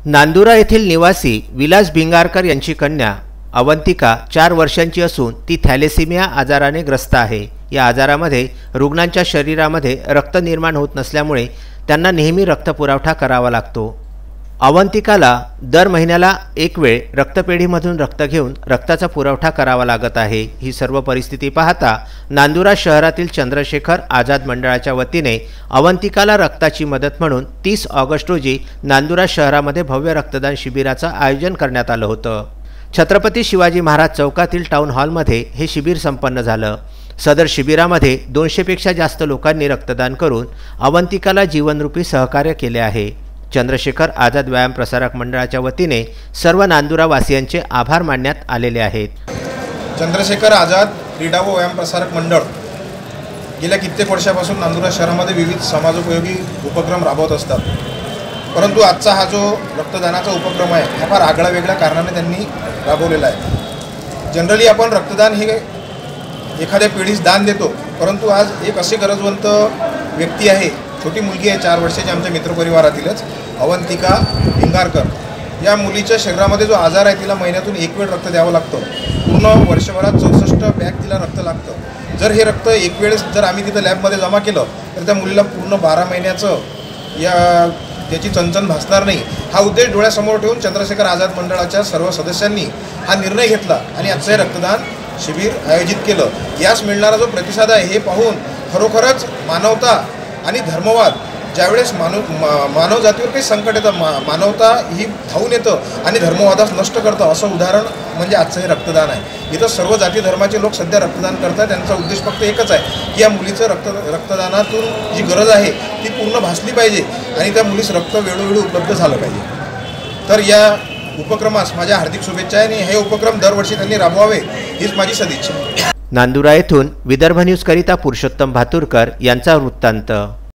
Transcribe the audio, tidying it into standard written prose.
नांदुरा येथील निवासी विलास भिंगारकर यांची कन्या अवंतिका 4 वर्षांची असून ती थॅलेसेमिया आजाराने ग्रस्त आहे। या आजारामध्ये रुग्णांच्या शरीरामध्ये रक्त निर्माण होत नसल्यामुळे त्यांना नेहमी रक्तपुरवठा करावा लागतो। अवंतिकाला दर महिन्याला एक वेळ रक्तपेढीमधून रक्त घेऊन रक्ताचा पुरवठा करावा लागत आहे। ही सर्व परिस्थिती पाहता नांदुरा शहरातील चंद्रशेखर आझाद मंडळाच्या वतीने अवंतिकाला रक्ताची मदत म्हणून 30 ऑगस्ट रोजी नांदुरा शहरामध्ये भव्य रक्तदान शिबिराचं आयोजन करण्यात आलं होतं। छत्रपती शिवाजी महाराज चौकातील टाउन हॉलमध्ये हे शिबिर संपन्न झालं। सदर शिबिरामध्ये 200 पेक्षा जास्त लोकांनी रक्तदान करून अवंतिकाला जीवनरूपी सहकार्य केले आहे। चंद्रशेखर आझाद व्यायाम प्रसारक मंडळाच्या वतीने सर्व नांदुरा वासियांचे आभार मानण्यात आलेले आहेत। चंद्रशेखर आझाद क्रीडा व व्यायाम प्रसारक मंडळ गेल्या कित्येक वर्षापासून नांदुरा शहरामध्ये विविध समाजोपयोगी उपक्रम राबवत असतात, परंतु आजचा हा जो रक्तदानाचा उपक्रम आहे हा फार आगळा वेगळ्या कारणाने त्यांनी राबवलेला आहे। जनरली आपण रक्तदान हे एखाद्या पिढीस दान देतो, परंतु आज एक असे गरजवंत व्यक्ती आहे, छोटी मुलगी आहे 4 वर्षाची आमच्या मित्रपरिवारातीलच अवंतिका भिंगारकर। या मुलीच्या शरीरामध्ये जो आजार आहे तिला महिन्यातून एक वेळ रक्त द्यावं लागतं। पूर्ण वर्षभरात 64 बॅग तिला रक्त लागतं। जर हे रक्त एक वेळेस जर आम्ही तिथं लॅबमध्ये जमा केलं तर त्या मुलीला पूर्ण 12 महिन्याचं त्याची चणचण भासणार नाही। हा उद्देश डोळ्यासमोर ठेवून चंद्रशेखर आझाद मंडळाच्या सर्व सदस्यांनी हा निर्णय घेतला आणि आजचं हे रक्तदान शिबिर आयोजित केलं। यास मिळणारा जो प्रतिसाद आहे हे पाहून खरोखरच मानवता आणि धर्मवाद ज्यावेळेस मानव जातीवर काही संकट येतं, मानवता ही धावून येतं आणि धर्मवादास नष्ट करतं, असं उदाहरण म्हणजे आजचं हे रक्तदान आहे। इथं सर्व जाती धर्माचे लोक सध्या रक्तदान करतात। त्यांचा उद्देश फक्त एकच आहे की या मुलीचं रक्तदानातून जी गरज आहे ती पूर्ण भासली पाहिजे आणि त्या मुलीस रक्त वेळोवेळी उपलब्ध झालं पाहिजे। तर या उपक्रमास माझ्या हार्दिक शुभेच्छा आहे आणि हे उपक्रम दरवर्षी त्यांनी राबवावे हीच माझी सदिच्छा आहे। नांदुरा येथून विदर्भ न्यूज करिता पुरुषोत्तम भातुरकर यांचा वृत्तांत।